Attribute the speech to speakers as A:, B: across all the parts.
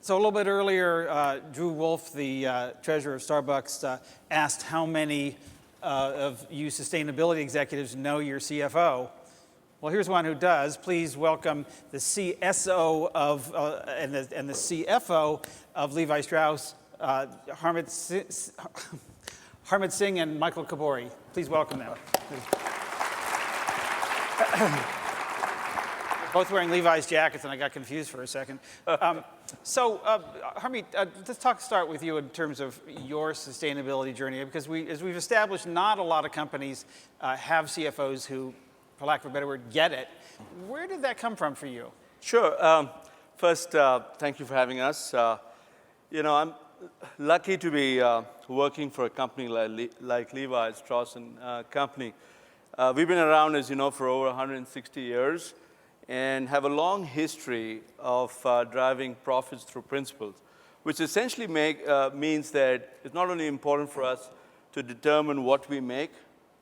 A: So a little bit earlier, Drew Wolf, the treasurer of Starbucks, asked how many of you sustainability executives know your CFO. Well, here's one who does. Please welcome the CSO of and the CFO of Levi Strauss, Harmit Singh and Michael Kabori. Please welcome them. Both wearing Levi's jackets, and I got confused for a second. Harmit, let's start with you in terms of your sustainability journey, because as we've established, not a lot of companies have CFOs who, for lack of a better word, get it. Where did that come from for you?
B: Sure. First, thank you for having us. I'm lucky to be working for a company like Levi Strauss & Company. We've been around, as you know, for over 160 years and have a long history of driving profits through principles, which essentially means that it's not only important for us to determine what we make,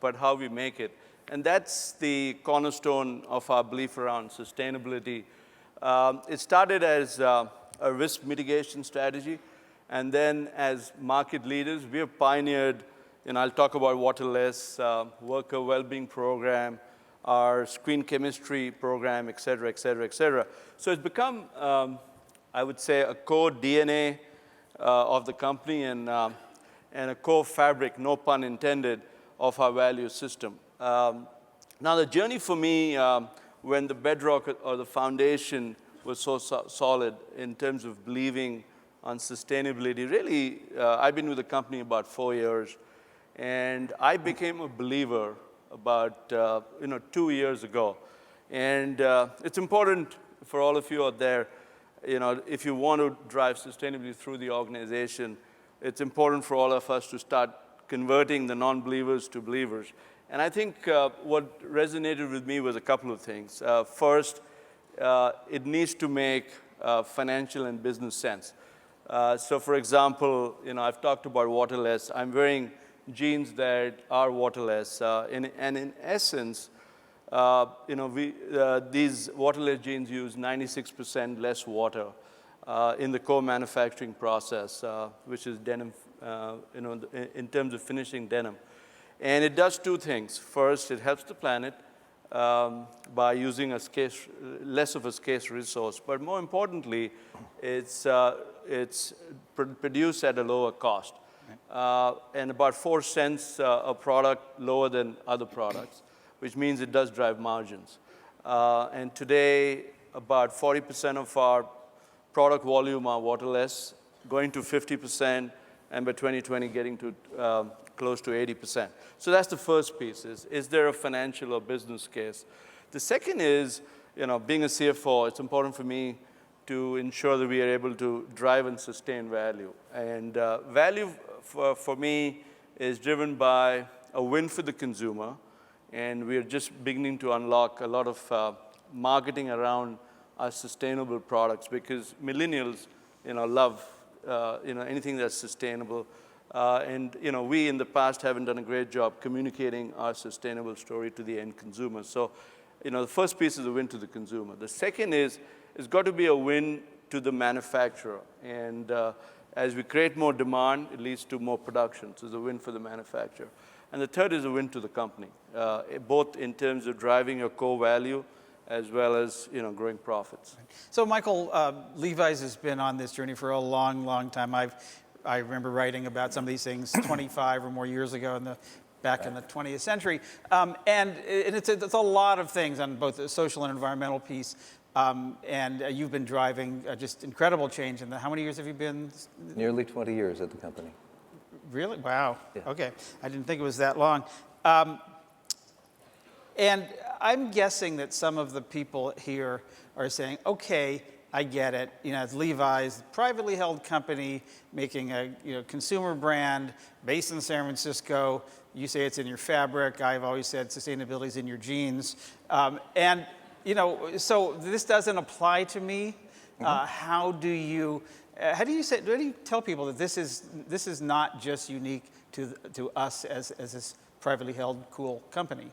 B: but how we make it. And that's the cornerstone of our belief around sustainability. It started as a risk mitigation strategy, and then as market leaders, we have pioneered, and I'll talk about waterless, worker well-being program, our screen chemistry program, et cetera, et cetera, et cetera. So it's become, I would say, a core DNA of the company and a core fabric, no pun intended, of our value system. Now, the journey for me, when the bedrock or the foundation was so solid in terms of believing on sustainability, really, I've been with the company about 4 years, and I became a believer about 2 years ago. And it's important for all of you out there, if you want to drive sustainability through the organization, it's important for all of us to start converting the non-believers to believers. And I think what resonated with me was a couple of things. First, it needs to make financial and business sense. So for example, I've talked about waterless. I'm wearing jeans that are waterless. And in essence, these waterless jeans use 96% less water in the core manufacturing process, which is denim, in terms of finishing denim. And it does two things. First, it helps the planet by using less of a scarce resource. But more importantly, it's produced at a lower cost. And about 4 cents a product lower than other products, which means it does drive margins. And today, about 40% of our product volume are waterless, going to 50%, and by 2020 getting to close to 80%. So that's the first piece, is there a financial or business case? The second is, being a CFO, it's important for me to ensure that we are able to drive and sustain value. And value for me is driven by a win for the consumer, and we are just beginning to unlock a lot of marketing around our sustainable products, because millennials, love anything that's sustainable. And we in the past haven't done a great job communicating our sustainable story to the end consumer. So, the first piece is a win to the consumer. The second is, it's got to be a win to the manufacturer. And as we create more demand, it leads to more production. So it's a win for the manufacturer. And the third is a win to the company, both in terms of driving your core value as well as growing profits.
A: So Michael, Levi's has been on this journey for a long, long time. I remember writing about some of these things 25 or more years ago back in the 20th century. And it's a lot of things on both the social and environmental piece. And you've been driving just incredible change. How many years have you been?
C: Nearly 20 years at the company.
A: Really? Wow.
C: Yeah.
A: Okay. I didn't think it was that long. And I'm guessing that some of the people here are saying, okay, I get it. It's Levi's, privately held company, making a consumer brand based in San Francisco. You say it's in your fabric. I've always said sustainability is in your jeans. So this doesn't apply to me. Mm-hmm. How do you tell people that this is not just unique to us as this privately held cool company?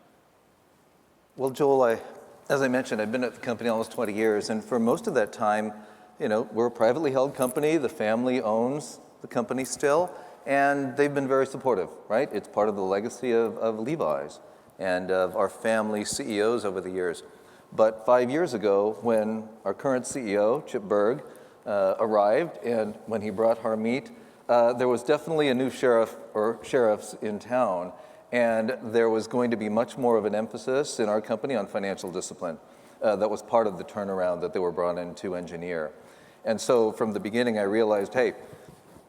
C: Well, Joel, as I mentioned, I've been at the company almost 20 years, and for most of that time, we're a privately held company. The family owns the company still, and they've been very supportive, right? It's part of the legacy of Levi's and of our family CEOs over the years. But 5 years ago, when our current CEO, Chip Berg, arrived, and when he brought Harmeet, there was definitely a new sheriff or sheriffs in town, and there was going to be much more of an emphasis in our company on financial discipline. That was part of the turnaround that they were brought in to engineer. And so from the beginning, I realized, hey,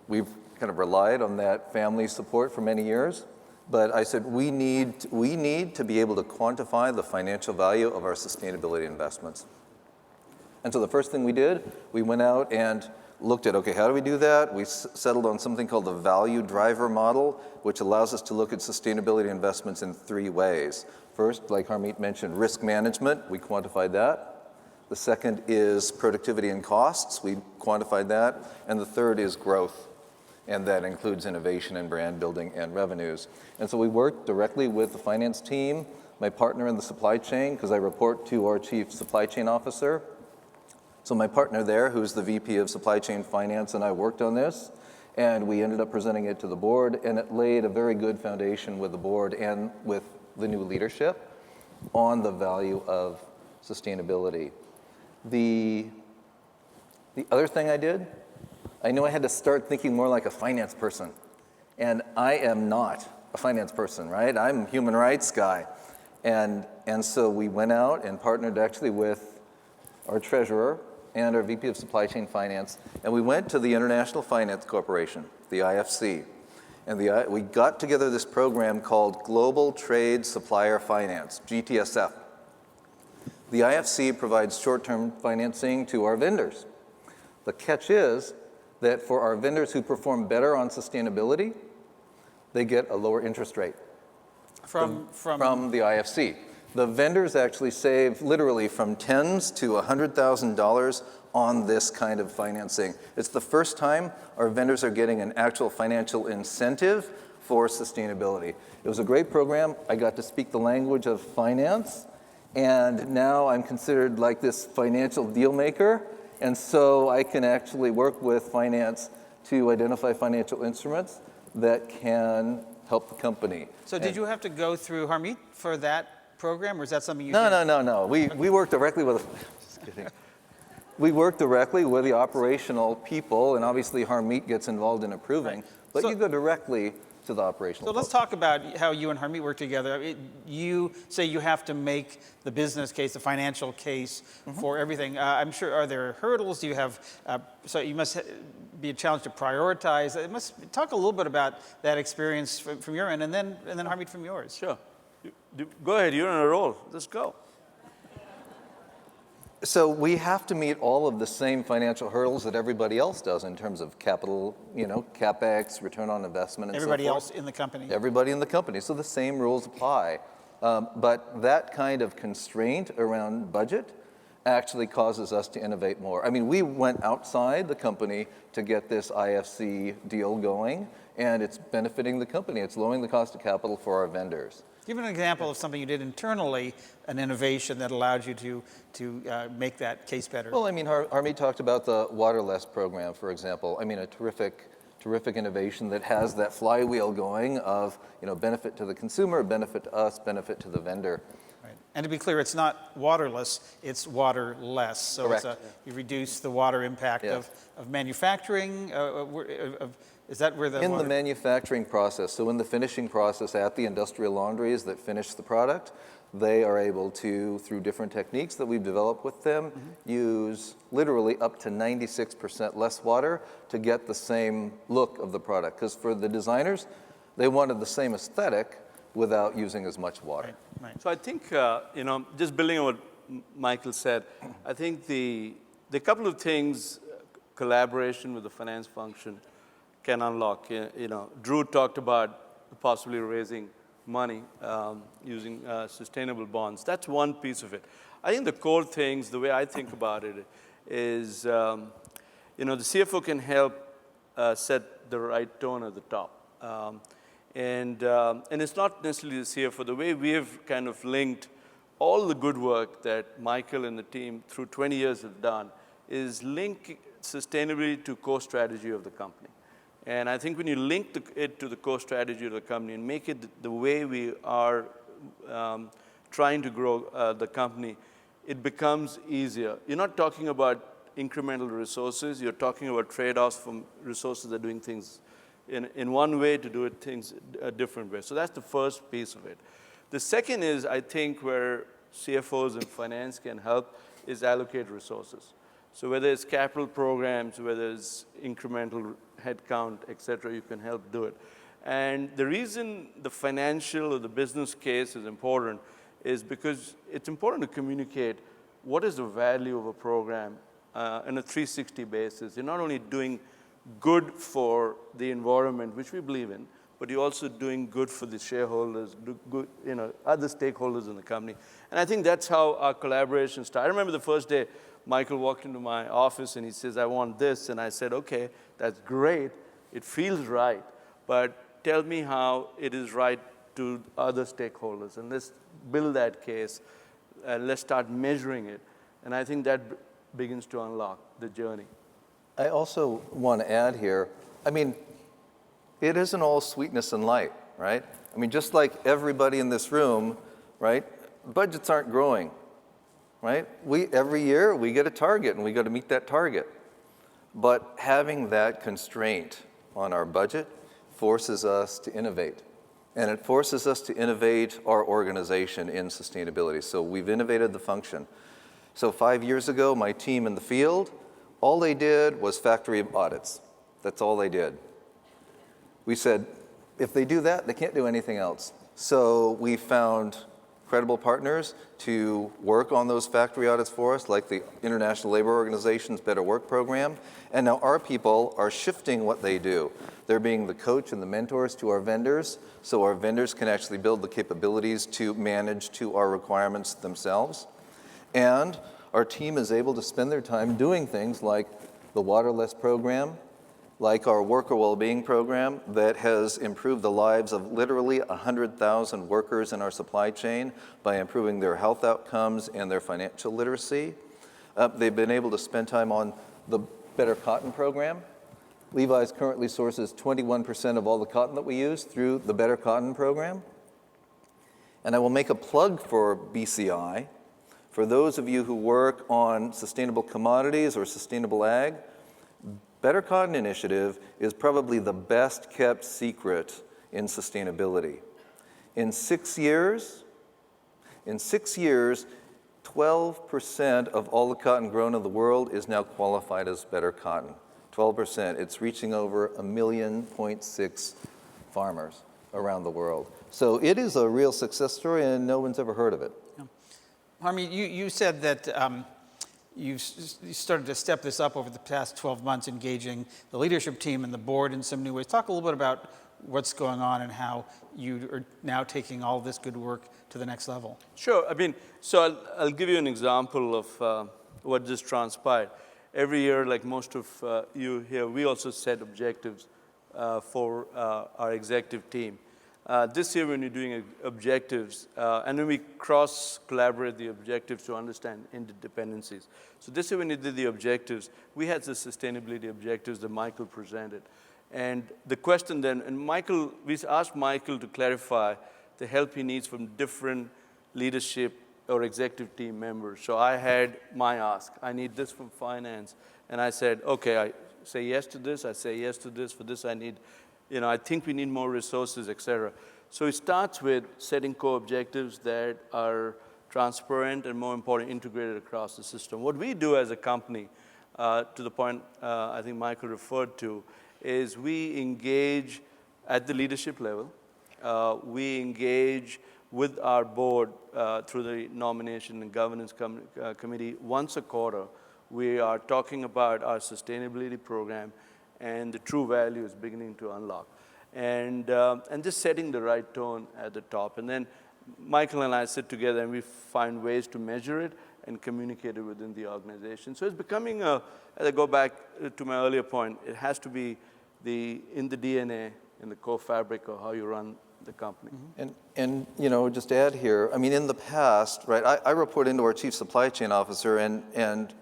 C: we've kind of relied on that family support for many years, but I said we need to be able to quantify the financial value of our sustainability investments. And so the first thing we did, we went out and looked at, okay, how do we do that? We settled on something called the value driver model, which allows us to look at sustainability investments in 3 ways. First, like Harmeet mentioned, risk management, we quantified that. The second is productivity and costs, we quantified that. And the third is growth, and that includes innovation and brand building and revenues. And so we worked directly with the finance team, my partner in the supply chain, because I report to our chief supply chain officer. So my partner there, who's the VP of Supply Chain Finance, and I worked on this, and we ended up presenting it to the board, and it laid a very good foundation with the board and with the new leadership on the value of sustainability. The other thing I did, I knew I had to start thinking more like a finance person, and I am not a finance person, right? I'm a human rights guy, and so we went out and partnered actually with our treasurer and our VP of Supply Chain Finance, and we went to the International Finance Corporation, the IFC, and we got together this program called Global Trade Supplier Finance, GTSF. The IFC provides short-term financing to our vendors. The catch is that for our vendors who perform better on sustainability, they get a lower interest rate from the IFC. The vendors actually save literally from tens to $100,000 on this kind of financing. It's the first time our vendors are getting an actual financial incentive for sustainability. It was a great program. I got to speak the language of finance, and now I'm considered like this financial deal maker, and so I can actually work with finance to identify financial instruments that can help the company.
A: So did you have to go through Harmeet for that program, or is that something you
C: No,
A: did?
C: no. We work directly with, just kidding. We work directly with the operational people, and obviously Harmeet gets involved in approving,
A: Right.
C: but
A: So-
C: you go directly to the operational
A: So let's
C: folks.
A: talk about how you and Harmeet work together. You say you have to make the business case, the financial case for everything. I'm sure, are there hurdles? Do you have, so you must be a challenge to prioritize. It must, talk a little bit about that experience from your end, and then Harmeet from yours.
B: Sure. Go ahead, you're on a roll. Let's go.
C: So we have to meet all of the same financial hurdles that everybody else does in terms of capital, CapEx, return on investment, and
A: Everybody
C: so forth.
A: else in the company.
C: Everybody in the company. So the same rules apply. But that kind of constraint around budget actually causes us to innovate more. I mean, we went outside the company to get this IFC deal going, and it's benefiting the company. It's lowering the cost of capital for our vendors.
A: Give an example of something you did internally, an innovation that allowed you to make that case better.
C: Well, I mean, Harmeet talked about the Waterless program, for example. I mean, a terrific innovation that has that flywheel going of, benefit to the consumer, benefit to us, benefit to the vendor.
A: Right. And to be clear, it's not waterless, it's waterless. So
C: Correct.
A: You reduce the water impact
C: Yeah.
A: of manufacturing. Is that where the
C: In
A: water...
C: the manufacturing process, so in the finishing process at the industrial laundries that finish the product, they are able to, through different techniques that we've developed with them, use literally up to 96% less water to get the same look of the product. Because for the designers, they wanted the same aesthetic without using as much water.
A: Right.
B: So I think, just building on what Michael said, I think the couple of things, collaboration with the finance function can unlock. Drew talked about possibly raising money using sustainable bonds. That's one piece of it. I think the core things, the way I think about it, is the CFO can help set the right tone at the top. And it's not necessarily the CFO. The way we have kind of linked all the good work that Michael and the team through 20 years have done is link sustainability to core strategy of the company. And I think when you link it to the core strategy of the company and make it the way we are trying to grow the company, it becomes easier. You're not talking about incremental resources. You're talking about trade-offs from resources that are doing things in one way to do it things a different way. So that's the first piece of it. The second is, I think, where CFOs and finance can help is allocate resources. So whether it's capital programs, whether it's incremental headcount, et cetera, you can help do it. And the reason the financial or the business case is important is because it's important to communicate what is the value of a program on a 360 basis. You're not only doing good for the environment, which we believe in, but you're also doing good for the shareholders, good, other stakeholders in the company. And I think that's how our collaboration started. I remember the first day Michael walked into my office and he says, I want this. And I said, okay, that's great. It feels right. But tell me how it is right to other stakeholders. And let's build that case. Let's start measuring it. And I think that begins to unlock the journey.
C: I also want to add here, I mean, it isn't all sweetness and light, right? I mean, just like everybody in this room, right, budgets aren't growing, right? Every year we get a target and we got to meet that target. But having that constraint on our budget forces us to innovate. And it forces us to innovate our organization in sustainability. So we've innovated the function. So 5 years ago, my team in the field, all they did was factory audits. That's all they did. We said, if they do that, they can't do anything else. So we found credible partners to work on those factory audits for us, like the International Labor Organization's Better Work program. And now our people are shifting what they do. They're being the coach and the mentors to our vendors, so our vendors can actually build the capabilities to manage to our requirements themselves. And our team is able to spend their time doing things like the Waterless program, like our worker well-being program that has improved the lives of literally 100,000 workers in our supply chain by improving their health outcomes and their financial literacy. They've been able to spend time on the Better Cotton program. Levi's currently sources 21% of all the cotton that we use through the Better Cotton program. And I will make a plug for BCI. For those of you who work on sustainable commodities or sustainable ag, Better Cotton Initiative is probably the best kept secret in sustainability. In 6 years, 12% of all the cotton grown in the world is now qualified as Better Cotton. 12%. It's reaching over 1.6 million farmers around the world. So it is a real success story, and no one's ever heard of it.
A: Yeah. Harmy, you said that you started to step this up over the past 12 months, engaging the leadership team and the board in some new ways. Talk a little bit about what's going on and how you are now taking all this good work to the next level.
B: Sure. I mean, so I'll give you an example of what just transpired. Every year, like most of you here, we also set objectives for our executive team. This year, when you're doing objectives, and then we cross-collaborate the objectives to understand interdependencies. So this year, when you did the objectives, we had the sustainability objectives that Michael presented. And the question then, we asked Michael to clarify the help he needs from different leadership or executive team members. So I had my ask. I need this from finance. And I said, okay, I say yes to this. I say yes to this. For this, I need, I think we need more resources, et cetera. So it starts with setting core objectives that are transparent and, more important, integrated across the system. What we do as a company, to the point I think Michael referred to, is we engage at the leadership level. We engage with our board through the nomination and governance committee once a quarter. We are talking about our sustainability program and the true value is beginning to unlock. And just setting the right tone at the top. And then Michael and I sit together and we find ways to measure it and communicate it within the organization. So it's becoming as I go back to my earlier point, it has to be in the DNA, in the core fabric of how you run the company.
C: And just to add here, I mean, in the past, right, I report into our chief supply chain officer, and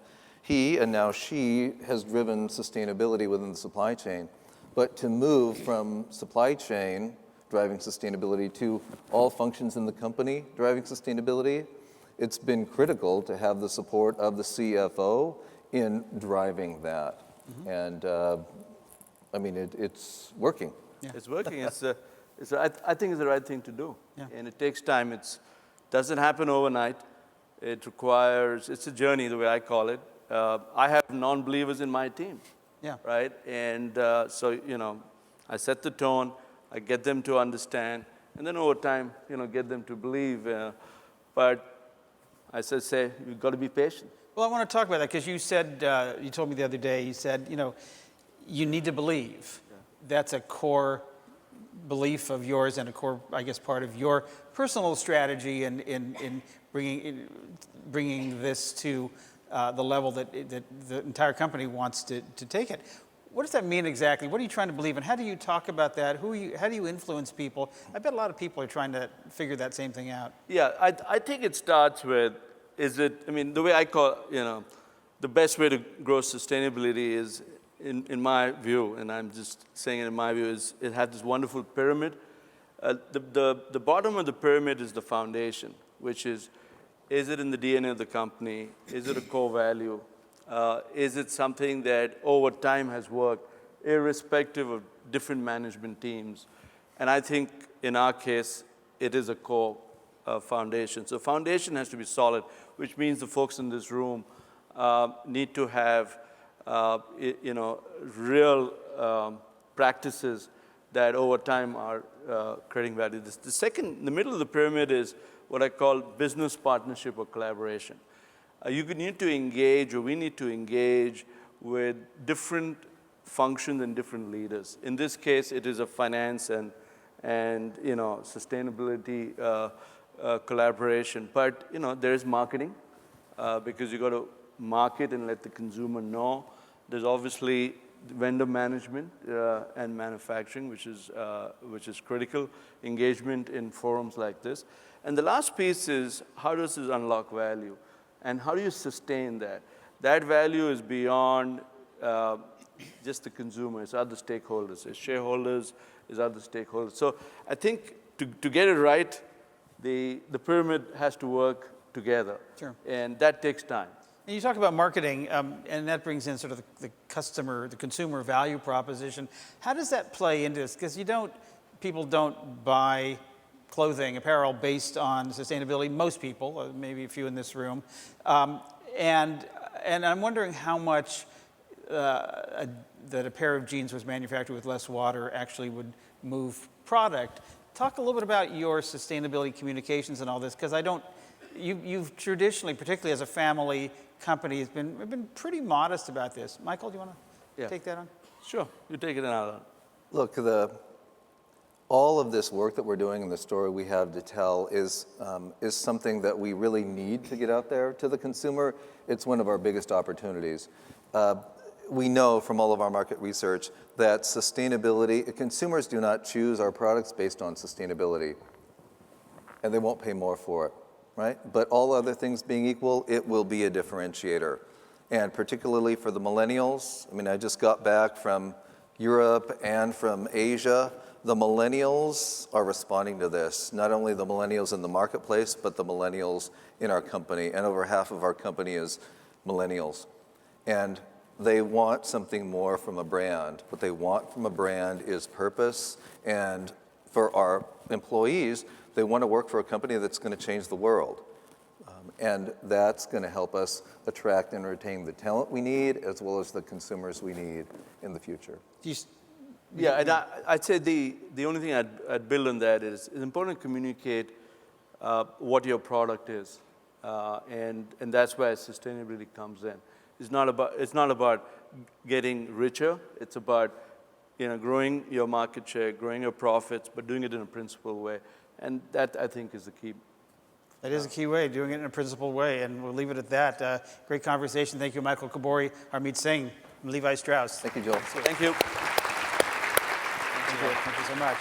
C: he and now she has driven sustainability within the supply chain. But to move from supply chain driving sustainability to all functions in the company driving sustainability, it's been critical to have the support of the CFO in driving that. And I mean, it's working.
A: Yeah.
B: It's working. I think it's the right thing to do.
A: Yeah.
B: And it takes time. It doesn't happen overnight. It requires, it's a journey, the way I call it. I have non-believers in my team.
A: Yeah.
B: Right? And so, I set the tone, I get them to understand, and then over time, get them to believe. But I say, you've got to be patient.
A: Well, I want to talk about that because you said, you told me the other day, you said, you need to believe. Yeah. That's a core belief of yours and a core, I guess, part of your personal strategy in bringing this to the level that the entire company wants to take it. What does that mean exactly? What are you trying to believe in? How do you talk about that? How do you influence people? I bet a lot of people are trying to figure that same thing out.
B: Yeah, I think it starts with, the way I call, the best way to grow sustainability is, in my view, and I'm just saying it in my view, is it has this wonderful pyramid. The bottom of the pyramid is the foundation, which is it in the DNA of the company? Is it a core value? Is it something that over time has worked, irrespective of different management teams? And I think in our case, it is a core foundation. So foundation has to be solid, which means the folks in this room need to have real practices that over time are creating value. The second, the middle of the pyramid is what I call business partnership or collaboration. You need to engage, or we need to engage with different functions and different leaders. In this case, it is a finance and sustainability collaboration. But there is marketing because you got to market and let the consumer know. There's obviously vendor management and manufacturing, which is critical. Engagement in forums like this. And the last piece is, how does this unlock value? And how do you sustain that? That value is beyond just the consumer. It's other stakeholders. It's shareholders. It's other stakeholders. So I think to get it right, the pyramid has to work together. Sure. And that takes time.
A: And you talk about marketing, and that brings in sort of the consumer value proposition. How does that play into this? Because people don't buy clothing, apparel based on sustainability. Most people, maybe a few in this room, and I'm wondering how much that a pair of jeans was manufactured with less water actually would move product. Talk a little bit about your sustainability communications and all this, because you've traditionally, particularly as a family company, have been pretty modest about this. Michael, do you want to take that on?
B: Sure, you take it on.
C: Look, all of this work that we're doing and the story we have to tell is something that we really need to get out there to the consumer. It's one of our biggest opportunities. We know from all of our market research that sustainability, consumers do not choose our products based on sustainability, and they won't pay more for it, right? But all other things being equal, it will be a differentiator. And particularly for the millennials, I just got back from Europe and from Asia. The millennials are responding to this, not only the millennials in the marketplace, but the millennials in our company. And over half of our company is millennials. And they want something more from a brand. What they want from a brand is purpose. And for our employees, they want to work for a company that's going to change the world. And that's going to help us attract and retain the talent we need, as well as the consumers we need in the future.
B: Yeah, and I'd say the only thing I'd build on that is it's important to communicate what your product is, and that's where sustainability comes in. It's not about getting richer. It's about growing your market share, growing your profits, but doing it in a principled way, and that I think is the key.
A: That is a key way, doing it in a principled way, and we'll leave it at that. Great conversation. Thank you, Michael Kabori, Harmeet Singh, and Levi Strauss.
C: Thank you, Joel.
B: Thank you.
A: Thank you so much.